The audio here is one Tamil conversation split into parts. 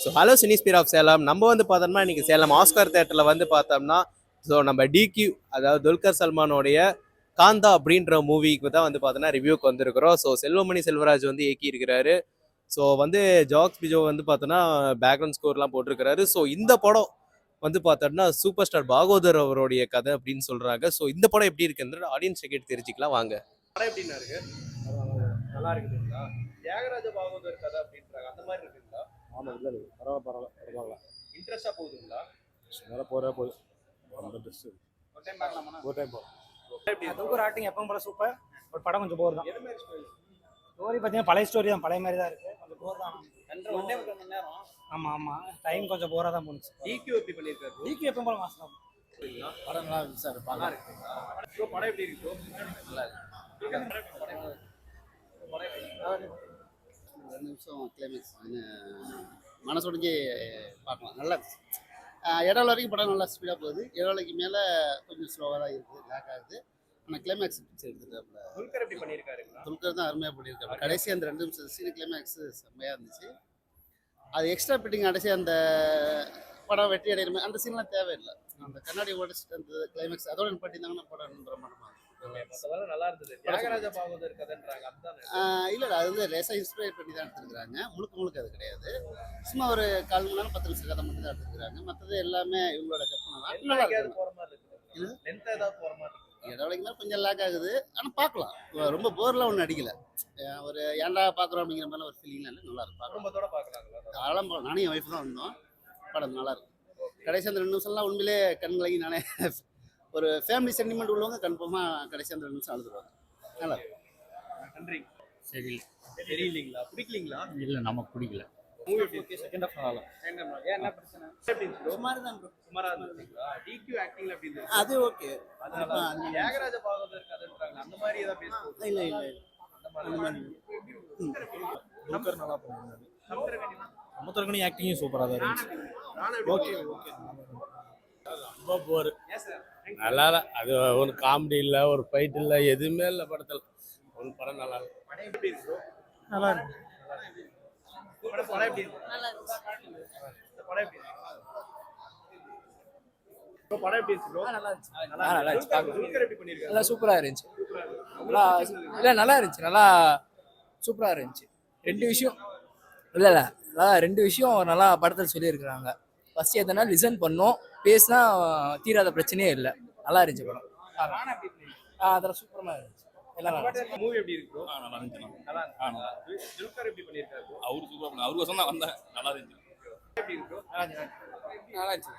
ஸோ ஹலோ சினிஸ்பீர் ஆஃப் சேலம். நம்ம வந்து பார்த்தோம்னா இன்னைக்கு சேலம் ஆஸ்கார் தேட்டரில் வந்து பார்த்தோம்னா ஸோ நம்ம டிக்யூ, அதாவது துல்கர் சல்மானோடைய காந்தா அப்படின்ற மூவிக்கு தான் வந்து பார்த்தோன்னா ரிவ்யூக்கு வந்திருக்கிறோம். ஸோ செல்வமணி செல்வராஜ் வந்து இயக்கி இருக்கிறாரு. ஸோ வந்து ஜாக்ஸ் பிஜோ வந்து பார்த்தோன்னா பேக்ரவுண்ட் ஸ்கோர்லாம் போட்டிருக்கிறாரு. ஸோ இந்த படம் வந்து பார்த்தோம்னா சூப்பர் ஸ்டார் பாகோதர் அவருடைய கதை அப்படின்னு சொல்றாங்க. ஸோ இந்த படம் எப்படி இருக்குன்ற ஆடியன்ஸ் கேட்டு தெரிஞ்சுக்கலாம் வாங்க. படம் எப்படின்னா இருக்கு? நல்லா இருக்குதுங்களா? தியாகராஜ பாகோதர் கதை அப்படின்றாங்க, அந்த மாதிரி இருக்குங்களா? ஆமாம், இல்லை இல்லை, பரவாயில்ல. இன்ட்ரெஸ்டா போகுதுங்களா? நல்லா போகுது. அந்த ட்ரெஸ் ஒரு டைம் பார்க்கலாமா? ஒரு டைம் போகும். அதுக்கு ஒரு ஆக்டிங் எப்பவும் போல சூப்பர். ஒரு படம் கொஞ்சம் போர் தான். ஸ்டோரி பார்த்தீங்கன்னா பழைய ஸ்டோரி தான், பழைய மாதிரி தான் இருக்கு. கொஞ்சம் போர் தான். ஆமாம் ஆமாம், டைம் கொஞ்சம் போராக தான் போணுச்சு. டிக்யூ எப்படி பண்ணியிருக்காரு? டிக்யூ எப்பவும் போல மாசம் தான். படம் நல்லா இருக்கு சார். நல்லா இருக்கு. ப்ரோ படம் எப்படி இருக்கு ப்ரோ? நல்லா இருக்கு. 2 நிமிஷம் கிளைமேக்ஸ் மனசுடைஞ்சு பார்க்கலாம். நல்லா இருக்கு. இடம் வரைக்கும் படம் நல்லா ஸ்பீடாக போகுது. இடவலைக்கு மேலே கொஞ்சம் ஸ்லோவாக தான் இருக்குது, லேக் ஆகுது. ஆனால் கிளைமேக்ஸ் பிடிச்சி எடுத்துட்டாப்புல. துல்கர் எப்படி பண்ணியிருக்காருங்களா? துல்கர் தான் அருமையாக பண்ணியிருக்காரு. கடைசி அந்த 2 நிமிஷம் சீன் கிளைமேக்ஸ் செம்மையாக இருந்துச்சு. அது எக்ஸ்ட்ரா பிட்டிங் அடைச்சி அந்த படம் வெற்றி அடைகிற அந்த சீன்லாம் தேவையில்லை. அந்த கண்ணாடி உடச்சிட்டு அந்த கிளைமேக்ஸ் அதோட நிப்பாட்டியிருந்தாங்கன்னா படம் பிரமாண்டமாக நல்லா இருந்தது. தியாகராஜ பாகவதர் கதைன்றாங்க, அதுதான் இல்லை, அது வந்து லேசாக இன்ஸ்பயர் பண்ணி தான் எடுத்துருக்காங்க. முழுக்க அது கிடையாது. சும்மா ஒரு 1/4 மணி நேரம் 10 நிமிஷம் கதை மட்டும் தான் எடுத்துருக்காங்க. மற்றது எல்லாமே இவங்களோட கற்பனை தான். நல்லா இருக்கு. போற மாதிரி இருக்குது. லென்த் ஏதாவது போற மாதிரி இருக்கு. இடவலைக்கு மேலே கொஞ்சம் லேக் ஆகுது. ஆனால் பார்க்கலாம். ரொம்ப போர்லாம் ஒன்றும் அடிக்கல. ஒரு ஏன்டா பார்க்குறோம் அப்படிங்கிற மாதிரிலாம் ஒரு ஃபீலிங்லாம் இல்லை. நல்லா இருக்கும். குடும்பத்தோட பார்க்கலாங்களா? தாராளம் போகலாம். நானும் என் ஒய்ஃப் தான் வந்தோம். படம் நல்லா இருக்கும். கடைசி அந்த 2 நிமிஷம்லாம் உண்மையிலே கண்கலங்கி நானே ஒரு ஃபேமிலி சென்டிமெண்ட் உள்ளவங்க கன்ஃபார்மாக கடைசி அந்த 2 நிமிஷம் அழுதுருவாங்க. நல்லா இருக்கும். நன்றி. சரி, தெரியலீங்களா? பிடிக்கலீங்களா? இல்லை நமக்கு பிடிக்கல. மூவி எப்படி இருக்கு? செகண்ட் ஹாஃப் நல்லா. ஏன் என்ன பிரச்சனை? எப்படி இருக்கு? சுமார் தான் ப்ரோ. சுமாரா இருந்துச்சுங்களா? டிக்யூ ஆக்டிங்ல எப்படி இருந்துச்சு? அது ஓகே. அதனால தியாகராஜ பாகவதர் கதைன்றாங்க, அந்த மாதிரி ஏதாவது பேசுவோம்? இல்லை அந்த மாதிரி துல்கர் நல்லா பண்ணியிருந்தாரு. சமுத்திரக்கனிமா? சமுத்திரக்கனி ஆக்டிங்கும் சூப்பராக தான் இருந்துச்சு. ஓகே. ரொம்ப போர். Yes sir. நல்லா இல்லை. அது ஒரு காமெடி இல்லை, ஒரு ஃபைட் இல்லை, எதுவுமே இல்லை படத்தில். ஒரு படம் நல்லா இல்லை. படம் எப்படி இருக்கு bro? நல்லா இருக்கு. படம் எப்படி இருக்கு? நல்லா இருக்கு. படம் எப்படி இருக்கு? bro படம் எப்படி இருக்கு bro? நல்லா இருந்துச்சு. நல்லா இருந்துச்சு. துல்கர் எப்படி பண்ணிருக்காரு? நல்லா சூப்பராக இருந்துச்சு. நல்லா இருந்துச்சு. நல்லா சூப்பராக இருந்துச்சு. 2 விஷயம் நல்லா 2 விஷயம் நல்லா படத்தில் சொல்லியிருக்கிறாங்க. ஃபர்ஸ்ட் எதனா லிசன் பண்ணோம், பேசினா தீராத பிரச்சனையே இல்லை. நல்லா இருந்துச்சு படம். அதெல்லாம் சூப்பராக இருந்துச்சு. எல்லாம் மூவி எப்படி இருக்கு bro? நல்லா இருந்துச்சு. நல்லா இருக்கு. துல்கர் எப்படி பண்ணிருக்காரு bro? அவரு சூப்பராக, அவரு வசம் தான் வந்தேன். நல்லா இருந்துச்சு. எப்படி இருக்கு bro? நல்லா இருந்துச்சு.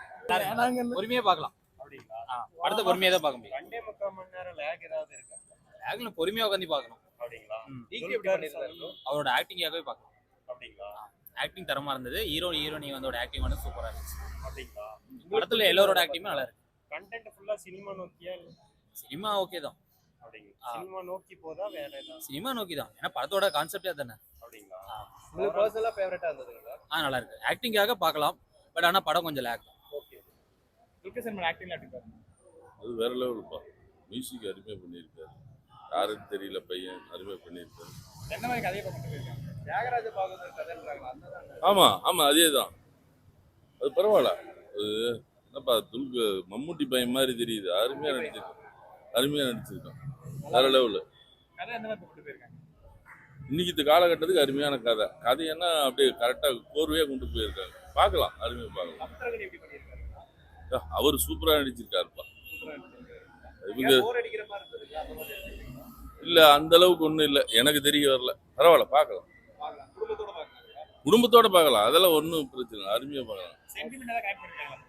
பொறுமையாக பார்க்கலாம். அப்படிங்களா? படத்தை பொறுமையாக தான் பார்க்க முடியும். 2.25 மணி நேரம் லேக் ஏதாவது இருக்கா? ஆக்டிங் பொறுமையாக உட்காந்து பார்க்கணும். அப்படிங்களா? டிக்யூ எப்படி பண்ணிருக்காரு bro? அவரோட ஆக்டிங்காகவே பார்க்கலாம். அப்படிங்களா? ஆக்டிங் தரமா இருந்தது. ஹீரோனி வந்தோட ஆக்டிங் வந்து சூப்பரா இருந்துச்சு. அப்படிங்களா? படத்துல எல்லாரோட ஆக்டிங்குமே நல்லா இருக்கு. கண்டென்ட் ஃபுல்லா சினிமா நோக்கியா? சினிமா ஓகே தான். அப்படிங்களா? சினிமா நோக்கி போதா வேற ஏதாவது? சினிமா நோக்கி தான். ஏன்னா படத்தோட கான்செப்டே தானே. அப்படிங்களா? உங்களுக்கு பர்சனலா ஃபேவரட்டா இருந்ததுங்களா? நல்லா இருக்கு. ஆக்டிங்காக பார்க்கலாம். பட் ஆனா படம் கொஞ்சம் லேக் தான். ஓகே. துல்கர் சல்மான் ஆக்டிங்ல எப்படி பாருங்க? அது வேற லெவல்ப்பா. மியூசிக் அருமையாக பண்ணியிருக்காரு. யாருன்னு தெரியல, பையன் அருமையாக பண்ணியிருக்காரு. என்ன மாதிரி கதையை பண்ணிட்டு இருக்காங்க? தியாகராஜ பாகவதர் கதைன்றாங்க, அதுதான். ஆமாம் அதே தான். அது பரவாயில்ல. அது என்னப்பா மம்முட்டி பையன் மாதிரி தெரியுது. அருமையாக நடிச்சிருக்கான். வேற லெவலு. கதை எந்த மாதிரி கொண்டு போயிருக்காங்க? இன்னைக்கு இந்த காலகட்டத்துக்கு அருமையான கதையென்னா அப்படியே கரெக்டாக கோர்வையாக கொண்டு போயிருக்காங்க. பார்க்கலாம், அருமையாக பார்க்கலாம். சமுத்திரக்கனி எப்படி பண்ணியிருக்காரு? அவர் சூப்பராக நடிச்சிருக்காருப்பா. இவங்க போர் அடிக்கிற மாதிரி இருந்ததுங்களா? அந்த மாதிரி இல்லை, அந்த அளவுக்கு ஒன்றும் இல்லை, எனக்கு தெரிய வரல. பரவாயில்ல, பார்க்கலாம். பார்க்கலாம். குடும்பத்தோட பார்க்கலாங்களா? குடும்பத்தோட பார்க்கலாம். அதெல்லாம் ஒன்றும் பிரச்சனை இல்லை, அருமையாக பார்க்கலாம். சென்டிமெண்ட் ஏதாவது கனெக்ட் பண்ணிருக்காங்க?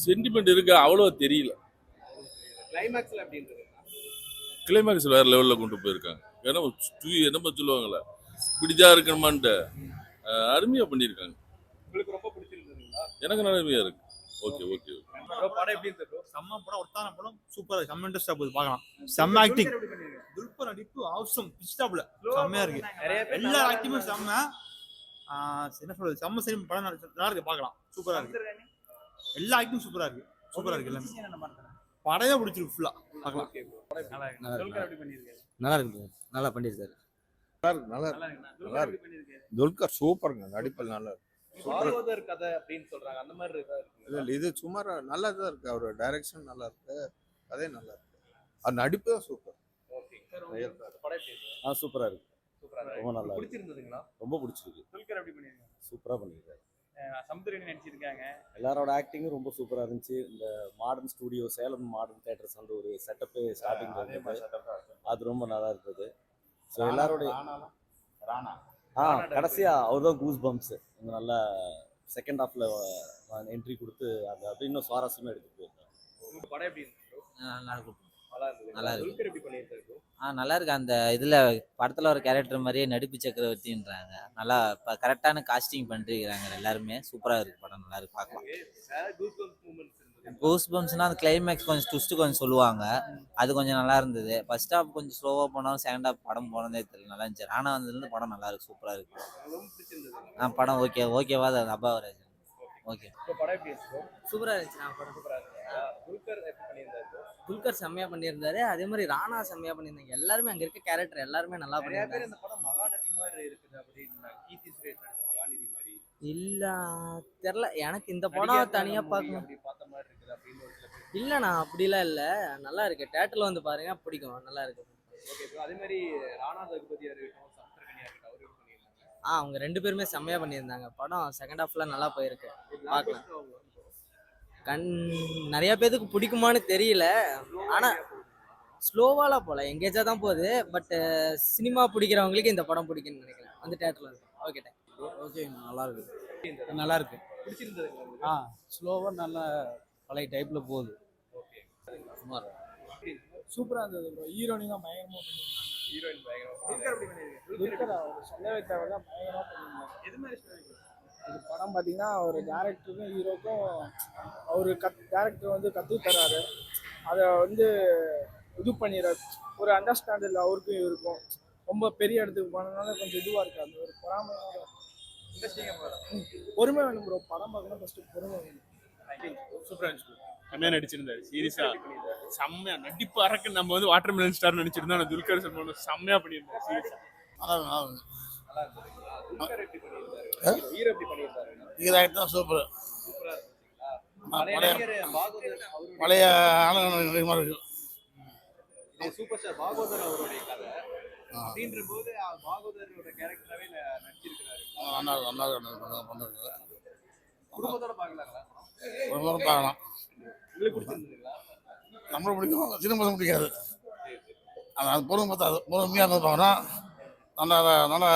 சென்டிமெண்ட் இருக்கா அவ்வளோ தெரியல. கிளைமேக்ஸ்ல எப்படி இருந்தது? கிளைமேக்ஸ் வேற லெவலில் கொண்டு போயிருக்காங்க. ஏன்னா என்னப்பா சொல்லுவாங்களே, பிடிச்சா இருக்கணுமான்ட்டு அருமையாக பண்ணியிருக்காங்க. உங்களுக்கு ரொம்ப பிடிச்சிருந்ததுங்களா? எனக்கு அருமையாக இருக்கு. ஓகே. படம் எப்படி இருந்தது? செம்ம படம், ஒருத்தான படம், சூப்பராக செம்ம இன்ட்ரெஸ்டாக போகுது பார்க்கலாம். செம்ம ஆக்டிங். துல்கர் நடிப்பு ஆவசம் பிச்சாப்ல செம்மையா இருக்கு. எல்லா ஆக்டிங்குமே செம்ம. என்ன சொல்றது, செம்ம சினிமா படம் நல்லா இருக்கு, பார்க்கலாம். சூப்பரா இருக்கு. எல்லா ஆக்டிங்கும் சூப்பரா இருக்கு. எல்லாமே படையா பிடிச்சிருக்கு ஃபுல்லா. பார்க்கலாம். நல்லா இருக்கு. நல்லா பண்ணியிருக்காரு. நல்லா இருக்கு. துல்கர் சூப்பருங்க, நடிப்பல் நல்லா இருக்கு. பாகவதர் கதை அப்படின்னு சொல்றாங்க, அந்த மாதிரி இருக்கா? இல்லை இல்லை, இது சுமார் நல்லா தான் இருக்கு. அவர் டைரக்ஷன் நல்லா இருக்கு, கதை நல்லா இருக்கு, அவர் நடிப்பு தான் சூப்பர். ஓகே சார், உங்களுக்கு படம் எப்படி இருக்கு? சூப்பரா இருக்கு. சூப்பரா இருக்கு. ரொம்ப நல்லா இருக்கு. பிடிச்சிருந்ததுங்களா? ரொம்ப பிடிச்சிருக்கு. துல்கர் எப்படி பண்ணிருக்காங்க? சூப்பரா பண்ணிருக்காரு. சமுத்திரன் நடிச்சிருக்காங்க. எல்லாரோட ஆக்டிங்கும் ரொம்ப சூப்பரா இருந்துச்சு. இந்த modern studio, Salem modern theatres அந்த ஒரு செட்டப் ஸ்டார்டிங் அது ரொம்ப நல்லா இருந்தது. ஸோ எல்லாரோட கடைசியா அவர் தான் கூஸ் பம்ப்ஸ் நல்லா செகண்ட் ஹாஃப்ல என்ட்ரி கொடுத்து அது அப்படி இன்னும் சுவாரஸ்யமா எடுத்துட்டு போயிருக்காங்க. உங்களுக்கு படம் எப்படி இருந்துச்சு? நல்லா இருக்கும். நல்லா இருந்தது. நல்லா இருக்கு. துல்கர் எப்படி பண்ணியிருக்காரு? நல்லா இருக்கு. அந்த இதுல படத்துல ஒரு கேரக்டர் மாதிரியே நடிப்பு சக்கரவர்த்தின்றாங்க. நல்லா கரெக்டான காஸ்டிங் பண்ணிருக்காங்க எல்லாருமே. சூப்பரா இருக்கு படம், நல்லா இருக்கு பார்க்கலாம். கூஸ்பம்ப்ஸ் மூமெண்ட்ஸ் இருந்தது. கூஸ் பம்ப்ஸ்னா அந்த கிளைமேக்ஸ் கொஞ்சம் ட்விஸ்ட் கொஞ்சம் சொல்லுவாங்க, அது கொஞ்சம் நல்லா இருந்தது. ஃபர்ஸ்ட் ஹாஃப் கொஞ்சம் ஸ்லோவா போனாலும் செகண்ட் ஹாஃப் படம் போனதே தெரியல, நல்லா இருந்துச்சு. ஆனா வந்ததுலேருந்து படம் நல்லா இருக்கு, சூப்பரா இருக்கு. ரொம்ப பிடிச்சிருந்தது. படம் ஓகேவா அது அபாவரேஜ். ஓகே. இப்போ படம் எப்படி இருந்துச்சு? சூப்பராக இருந்துச்சு. நான் படம் சூப்பரா இருந்துச்சு. துல்கர் எப்படி பண்ணியிருந்தாரு? துல்கர் செம்மையாக பண்ணியிருந்தாரு, அதே மாதிரி ராணா செம்மையாக பண்ணியிருந்தாங்க. எல்லாருமே அங்கே இருக்க கேரக்டர் எல்லாருமே நல்லா நிறைய பேர் பண்ணியிருந்தாங்க. இந்த படம் மகாநதி மாதிரி இருக்குது அப்படின்னு, கீர்த்தி சுரேஷ் நடிச்ச மகாநதி மாதிரி இல்லை தெரில, எனக்கு இந்த படம் தனியாக பார்க்கணும். அப்படி பார்த்த மாதிரி இருக்குது அப்படின்னு ஒரு சில பேர். இல்லைண்ணா அப்படிலாம் இல்லை, நல்லா இருக்கு. தேட்டரில் வந்து பாருங்க, பிடிக்கும், நல்லா இருக்கு. Okay bro. அதே மாதிரி ராணா தகுபதியா இருக்கட்டும், சமுத்திரகனியா இருக்கட்டும், அவரு எப்படி பண்ணியிருந்தாங்க? அவங்க 2 பேருமே செம்மையாக பண்ணியிருந்தாங்க. படம் செகண்ட் ஹாஃப்ல நல்லா போயிருக்கு, பார்க்கலாம். நிறைய பேருக்கு பிடிக்குமான்னு தெரியல, ஆனால் ஸ்லோவாலாம் போகல, எங்கேஜாக தான் போகுது. பட் சினிமா பிடிக்கிறவங்களுக்கு இந்த படம் பிடிக்குன்னு நினைக்கிறேன். வந்து தேட்டரில் இருக்கு. Okay, thank. ஓகே, நல்லா இருக்கு. நல்லா இருக்கு. பிடிச்சிருந்ததுங்களா உங்களுக்கு? ஸ்லோவா நல்லா பழைய டைப்ல போகுது. ஓகே. சுமார் சூப்பரா இருந்தது ப்ரோ. ஹீரோனி தான் பயங்கரமா பண்ணிருந்தாங்க. ஹீரோயின் பயங்கரமா துல்கர் எப்படி பண்ணிருக்காங்க? துல்கர் அவர் சொல்லவே தேவையில்ல, பயங்கரமா பண்ணிருந்தாங்க. எது மாதிரி ஸ்டோரி? இது படம் பார்த்தீங்கன்னா ஒரு டேரக்டருக்கும் ஹீரோக்கும் அவர் டேரக்டர் வந்து கற்று தராரு, அதை வந்து இது பண்ணிடுறாரு. ஒரு அண்டர்ஸ்டாண்டில் அவருக்கும் இவருக்கும் ரொம்ப பெரிய இடத்துக்கு போனதுனால கொஞ்சம் இதுவாக இருக்குது. அந்த ஒரு பொறாமையோட பொறுமை வேணும் ப்ரோ. படம் பார்க்கணும், ஃபர்ஸ்ட் பொறுமை வேணும். சூப்பரா இருந்துச்சு. செம்மையா நடிச்சிருந்தாரு. சீரியஸா செம்மையா நடிப்பு அரக்கு. நம்ம வந்து வாட்டர் மெலன் ஸ்டார் நடிச்சிருந்தோம். ஆனா துல்கர் சல்மான் செம்மையா பண்ணியிருந்தாரு. சீரியஸா நல்லா இருந்ததுங்களா? துல்கர் எப்படி பண்ணியிருந்தாரு? ஹீரோ எப்படி பண்ணியிருந்தாரு? இதாகிட்டு தான் சூப்பர். சூப்பரா இருந்துச்சுங்களா? பழைய நடிகர் பாகவதர் அவருடைய பழைய ஆளுநர் மாதிரி இருக்கு. இது சூப்பர் ஸ்டார் பாகவதர் அவருடைய கதை அப்படின்ற போது பாகவதரோட கேரக்டராகவே நடிச்சிருக்கிறாரு. நல்லா பண்ணுறது குடும்பத்தோட பார்க்கலாங்களா? ஒரு வாரம் பார்க்கலாம். உங்களுக்கு பிடிச்சிருந்ததுங்களா? நம்மளும் பிடிக்கும், சின்ன பசங்க பிடிக்காது. அது பொறுமை பார்த்தாது, பொறுமையாக இருந்து பார்க்கலாம். நல்லா நல்லா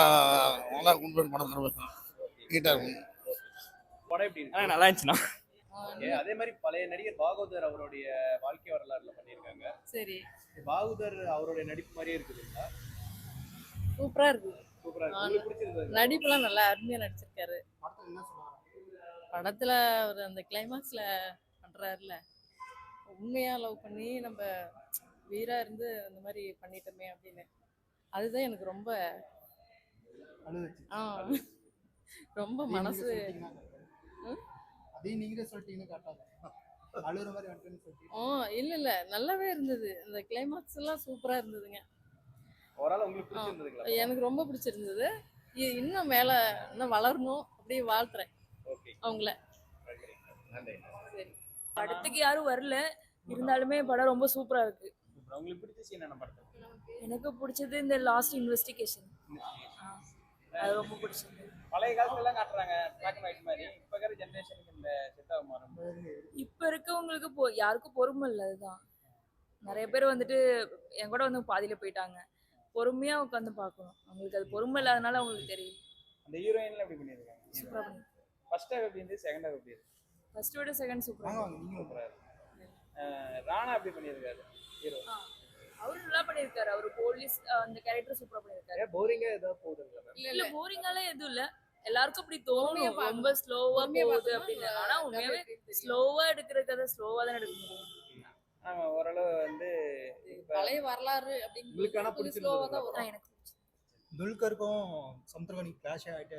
நல்லா கொண்டு போய் படம் தருவேன், நீட்டாக இருக்கும். படம் எப்படி இருக்கு? நல்லா இருந்துச்சுண்ணா. அதே மாதிரி பழைய நடிகர் பாகவதர் அவருடைய வாழ்க்கை வரலாறுல பண்ணியிருக்காங்க. சரி, பாகவதர் அவருடைய நடிப்பு மாதிரியே இருக்குதுங்களா? சூப்பரா இருக்கு. சூப்பரா இருக்கு. உங்களுக்கு பிடிச்சிருந்தது? நடிப்புலாம் நல்லா அருமையா நடிச்சிருக்காரு. படத்துல அவர் அந்த கிளைமாக்ஸ்ல பண்றாருல, உண்மையா லவ் பண்ணி நம்ம வீரா இருந்து அந்த மாதிரி பண்ணிட்டோமே அப்படின்னு, அதுதான் எனக்கு ரொம்ப ரொம்ப மனசு. இல்ல இல்ல, நல்லாவே இருந்தது. அந்த கிளைமாக்ஸ் எல்லாம் சூப்பரா இருந்ததுங்க. ஓவரால் உங்களுக்கு பிடிச்சிருந்ததுங்களா? எனக்கு ரொம்ப பிடிச்சிருந்தது. இன்னும் மேல இன்னும் வளரணும் அப்படி வாழ்த்துறேன் ஓகே. அவங்கள. நன்றி. சரி, படத்துக்கு யாரும் வரல, இருந்தாலுமே படம் ரொம்ப சூப்பரா இருக்கு. உங்களுக்கு பிடிச்ச சீன் என்ன படத்துல? எனக்கு பிடிச்சது இந்த லாஸ்ட் இன்வெஸ்டிகேஷன், அது ரொம்ப பிடிச்சது. பழைய காலத்துல எல்லாம் காட்டுறாங்க பிளாக் அண்ட் ஒயிட் மாதிரி. இப்ப இருக்கிற ஜெனரேஷனுக்கு இந்த செட் ஆக மாறும். இப்ப இருக்கவங்களுக்கு யாருக்கும் பொறுமை இல்லை. அதுதான் நிறைய பேர் வந்துட்டு என் கூட வந்து பாதியில போயிட்டாங்க. பொறுமையா உட்காந்து பார்க்கணும். அவங்களுக்கு அது பொறுமை இல்லாதனால அவங்களுக்கு தெரியும். அந்த ஹீரோயின்ல எப்படி பண்ணிருக்காங்க? சூப்பரா பண்ணி. ஃபர்ஸ்ட் ஹாஃப் எப்படி இருந்து, செகண்ட் ஹாஃப் எப்படி இருக்கு? ஃபர்ஸ்ட் விட செகண்ட் சூப்பரா. சூப்பரா இருக்கு. ராணா எப்படி பண்ணிருக்காரு ஹீரோ? அவரு நல்லா பண்ணிருக்காரு. அவரு போலீஸ் அந்த கேரக்டர் சூப்பரா பண்ணிருக்காரு. போரிங்கா ஏதாவது போகுதுங்களா? இல்ல போரிங்கால எதுவும் இல்ல. எல்லாருக்கும் அப்படி தோணும் ரொம்ப ஸ்லோவா போகுது அப்படின்னு. ஆனா உண்மையாவே ஸ்லோவா எடுக்கிற கதை ஸ்லோவா தான் எடுக்க முடியும். ஆமா, ஓரளவு வந்து பழைய வரலாறு அப்படின்னு உங்களுக்கான ஸ்லோவா தான் வரும். எனக்கு துல்கருக்கும் சமுத்திரகனி கிளாஷ் ஆகிட்டே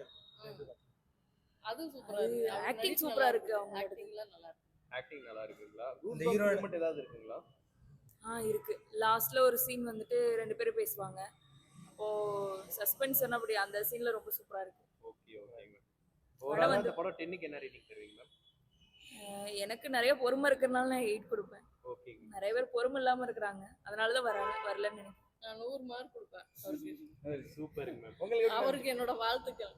அது சூப்பரா இருக்கு. ஆக்டிங் சூப்பரா இருக்கு. அவங்க ஆக்டிங்லாம் நல்லா இருக்கு. ஆக்டிங் நல்லா இருக்குங்களா? இந்த ஹீரோயின் மூமெண்ட் ஏதாவது இருக்குங்களா? இருக்கு. லாஸ்ட்ல ஒரு சீன் வந்துட்டு 2 பேரும் பேசுவாங்க. அப்போ சஸ்பென்ஸ் அப்படி அந்த சீன்ல ரொம்ப சூப்பரா இருக்கு. ஓகே ஓகேங்க. ஓவராலா இந்த படம் 10க்கு என்ன ரேட்டிங் தருவீங்க மேம்? எனக்கு நிறைய பொறுமை இருக்கிறனால நான் 8 கொடுப்பேன். ஓகே. நிறைய பேர் பொறுமை இல்லாம இருக்கிறாங்க, அதனால தான் வரலன்னு நினைக்கிறேன். நான் 100 மார்க் கொடுப்பேன் அவருக்கு. சூப்பருங்க மேம். உங்களுக்கு அவருக்கு என்னோட வாழ்த்துக்கள்.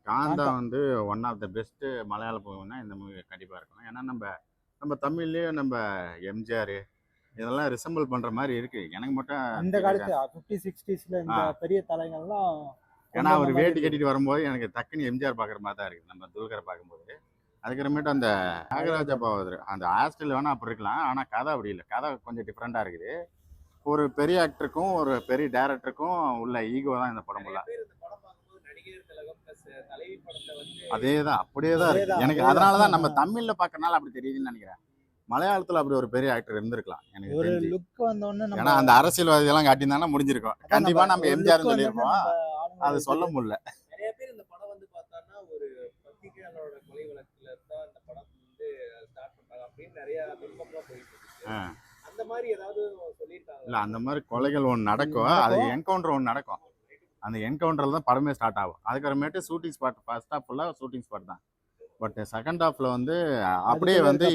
காந்தா வந்து ஒன் ஆஃப் த பெஸ்ட்டு மலையாள மூவினா இந்த மூவி கண்டிப்பாக இருக்கும். ஏன்னா நம்ம தமிழ்லேயே நம்ம எம்ஜிஆர் இதெல்லாம் ரிசம்பிள் பண்ணுற மாதிரி இருக்குது. எனக்கு மட்டும் அந்த தெரியல. காலத்து 50s 60sல இந்த பெரிய தலைங்கள்லாம் ஏன்னா அவர் வேட்டி கட்டிட்டு வரும்போது எனக்கு டக்குன்னு எம்ஜிஆர் பார்க்குற மாதிரி தான் இருக்குது நம்ம துல்கரை பார்க்கும்போது. அதுக்கப்புறமேட்டு அந்த நாகராஜா பாவதர் அந்த ஹாஸ்டல் வேணால் அப்படி இருக்கலாம், ஆனால் கதை அப்படி இல்லை. கதை கொஞ்சம் டிஃப்ரெண்ட்டாக இருக்குது. ஒரு பெரிய ஆக்டருக்கும் ஒரு பெரிய டேரக்டருக்கும் உள்ள ஈகோ தான் இந்த படம் ஃபுல்லாக. அதே தான் அப்படியே தான் இருக்குது எனக்கு. அதனால தான் நம்ம தமிழில் பார்க்கறனால அப்படி தெரியுதுன்னு நினைக்கிறேன். மலையாளத்தில் அப்படி ஒரு பெரிய ஆக்டர் இருந்திருக்கலாம் எனக்கு ஒரு தெரிஞ்சு. லுக் வந்தோடனே ஏன்னா அந்த அரசியல்வாதியெல்லாம் காட்டியிருந்தாங்கன்னா முடிஞ்சிருக்கும். கண்டிப்பாக நம்ம எம்ஜிஆர் சொல்லியிருப்போம், அது சொல்ல முடியல. நிறைய பேர் இந்த படம் வந்து பார்த்தான்னா ஒரு பத்திரிகையாளரோட கொலை வழக்குல தான் இந்த படம் வந்து ஸ்டார்ட் பண்றாங்க அப்படின்னு நிறைய விருப்பம்லாம் போயிட்டு இருக்கு. அந்த மாதிரி ஏதாவது சொல்லியிருக்காங்க? இல்லை அந்த மாதிரி கொலைகள் ஒன்று நடக்கும், அது என்கவுண்டர் ஒன்று நடக்கும். அந்த என்கவுண்டரில் தான் படமே ஸ்டார்ட் ஆகும். அதுக்கப்புறமேட்டு ஷூட்டிங் ஸ்பாட் ஃபர்ஸ்ட் ஹாஃப் ஃபுல்லாக ஷூட்டிங் ஸ்பாட் தான். பட் செகண்ட் ஹாஃபில் வந்து அப்படியே வந்து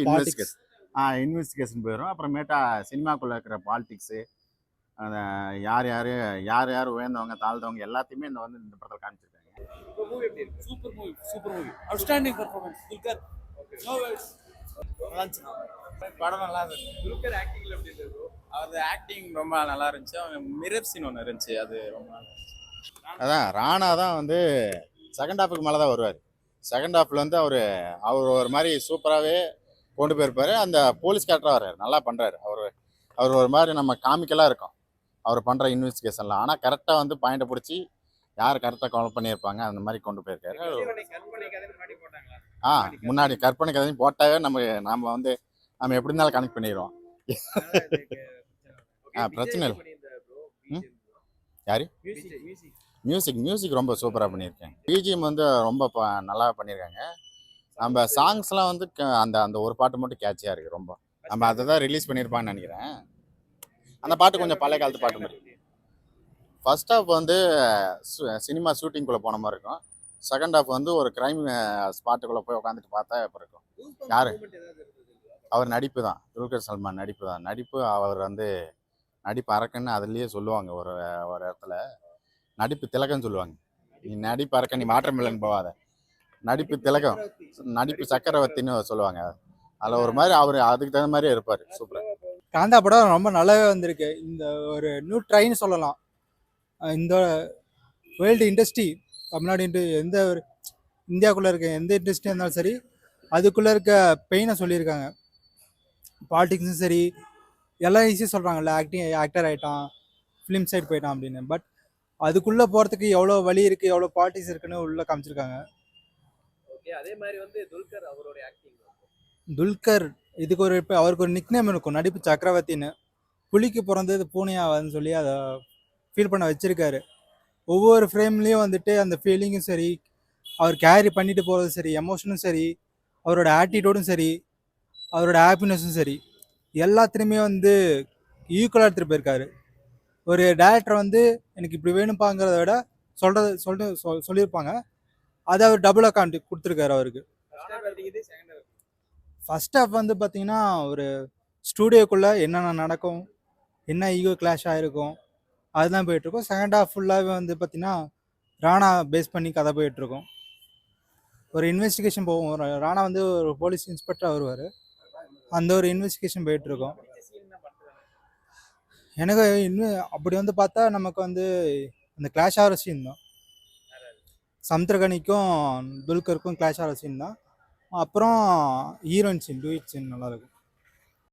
இன்வெஸ்டிகேஷன் போயிடும். அப்புறமேட்டா சினிமாக்குள்ளே இருக்கிற பாலிடிக்ஸு அந்த யார் யார் உயர்ந்தவங்க தாழ்ந்தவங்க எல்லாத்தையுமே இந்த படத்தில் காமிச்சிருக்காங்க. இப்போ மூவி எப்படி இருக்கு? Super movie outstanding performance Dulquer. No words. படம் நல்லா இருந்துச்சு. துல்கர் ஆக்டிங்ல எப்படி இருந்தது? அவர் ஆக்டிங் ரொம்ப நல்லா இருந்துச்சு. அவங்க மிரர் சீன் ஒன்று இருந்துச்சு, அது ரொம்ப நல்லா இருந்துச்சு. அதான் ராணா தான் வந்து செகண்ட் ஹாஃபுக்கு மேலே தான் வருவார். செகண்ட் ஹாஃபில் வந்து அவர் ஒரு மாதிரி சூப்பராகவே கொண்டு போயிருப்பார். அந்த போலீஸ் கேரக்டராக வர்றாரு, நல்லா பண்ணுறாரு. அவர் ஒரு மாதிரி நம்ம காமிக்கலாக இருக்கும் அவர் பண்ணுற இன்வெஸ்டிகேஷன்லாம். ஆனால் கரெக்டாக வந்து பாயிண்டை பிடிச்சி யார் கரெக்டாக கவர் பண்ணியிருப்பாங்க அந்த மாதிரி கொண்டு போயிருக்காரு. முன்னாடி கற்பனை கதையும் போட்டாவே நம்ம வந்து நம்ம எப்படி இருந்தாலும் கனெக்ட் பண்ணிடுவோம். பிரச்சனை இல்லை. யாரு மியூசிக் ரொம்ப சூப்பராக பண்ணியிருக்கேன். பிஜிஎம் வந்து ரொம்ப நல்லா பண்ணியிருக்காங்க. நம்ம சாங்ஸ்லாம் வந்து அந்த ஒரு பாட்டு மட்டும் கேட்சியாக இருக்குது ரொம்ப. நம்ம அதை தான் ரிலீஸ் பண்ணியிருப்பான்னு நினைக்கிறேன். அந்த பாட்டு கொஞ்சம் பழைய காலத்து பாட்டு மாதிரி. ஃபர்ஸ்ட் ஹாஃப் வந்து சினிமா ஷூட்டிங்குள்ளே போன மாதிரி இருக்கும். செகண்ட் ஹாஃப் வந்து ஒரு க்ரைம் ஸ்பாட்டுக்குள்ளே போய் உட்காந்துட்டு பார்த்தா இப்போ இருக்கும். யார் அவர் நடிப்பு தான், துல்கர் சல்மான் நடிப்பு தான். அவர் வந்து நடிப்பு அரக்கன்னு அதுலேயே சொல்லுவாங்க. ஒரு இடத்துல நடிப்பு திலகம்னு சொல்லுவாங்க. நீ நடிப்பு அரக்கன், நீ மாற்றம் இல்லைன்னு போவாத, நடிப்பு திலகம், நடிப்பு சக்கரவர்த்தின்னு சொல்லுவாங்க. அதில் ஒரு மாதிரி அவர் அதுக்கு தகுந்த மாதிரியே இருப்பார். சூப்பராக. காந்தா படம் ரொம்ப நல்லாவே வந்திருக்கு. இந்த ஒரு நியூ ட்ரைன்னு சொல்லலாம். இந்த வேர்ல்டு இண்டஸ்ட்ரி தமிழ்நாடு எந்த ஒரு இந்தியாவுக்குள்ளே இருக்க எந்த இண்டஸ்ட்ரியாக இருந்தாலும் சரி அதுக்குள்ளே இருக்க பெயினை சொல்லியிருக்காங்க. பாலிடிக்ஸும் சரி எல்லாம் ஈஸியாக சொல்கிறாங்கல்ல, ஆக்டர் ஆகிட்டான், ஃபிலிம் சைடு போயிட்டான் அப்படின்னு. பட் அதுக்குள்ளே போகிறதுக்கு எவ்வளோ வழி இருக்குது, எவ்வளோ பாலிடிக்ஸ் இருக்குன்னு உள்ளே காமிச்சிருக்காங்க. ஓகே. அதே மாதிரி வந்து துல்கர் அவரோட ஆக்டிங் துல்கர் இதுக்கு அவருக்கு ஒரு நிக்நேம் இருக்கும், நடிப்பு சக்கரவர்த்தின்னு. புலிக்கு பிறந்தது பூனையாவதுன்னு சொல்லி அதை ஃபீல் பண்ண வச்சிருக்காரு. ஒவ்வொரு ஃப்ரேம்லேயும் வந்துட்டு அந்த ஃபீலிங்கும் சரி, அவர் கேரி பண்ணிட்டு போகிறதும் சரி, எமோஷனும் சரி, அவரோட ஆட்டிடியூடும் சரி, அவரோட ஹாப்பினஸும் சரி, எல்லாத்துலேயுமே வந்து ஈக்குவலாக எடுத்துகிட்டு போயிருக்காரு. ஒரு டேரக்டர் வந்து எனக்கு இப்படி வேணும்பாங்கிறத விட சொல்லியிருப்பாங்க, அதை அவர் டபுள் அக்கௌண்ட் கொடுத்துருக்காரு அவருக்கு. ஃபர்ஸ்ட் ஹாஃப் வந்து பார்த்தீங்கன்னா ஒரு ஸ்டூடியோக்குள்ளே என்னென்ன நடக்கும், என்ன ஈகோ கிளாஷ் ஆகிருக்கும், அதுதான் போயிட்டுருக்கும். செகண்ட் ஹாஃப் ஃபுல்லாகவே வந்து பார்த்தீங்கன்னா ராணா பேஸ் பண்ணி கதை போயிட்டுருக்கும். ஒரு இன்வெஸ்டிகேஷன் போகும். ராணா வந்து ஒரு போலீஸ் இன்ஸ்பெக்டராக வருவார். அந்த ஒரு இன்வெஸ்டிகேஷன் போயிட்டுருக்கும். எனக்கு இன்னும் அப்படி வந்து பார்த்தா நமக்கு வந்து அந்த கிளாஷ் ஆகிற சீன் தான். சமுத்திரகனிக்கும் துல்கருக்கும் கிளாஷ் ஆகிற சீன் தான். அப்புறம் ஹீரோயின் சீன், டூயிட் சீன் நல்லாயிருக்கும்.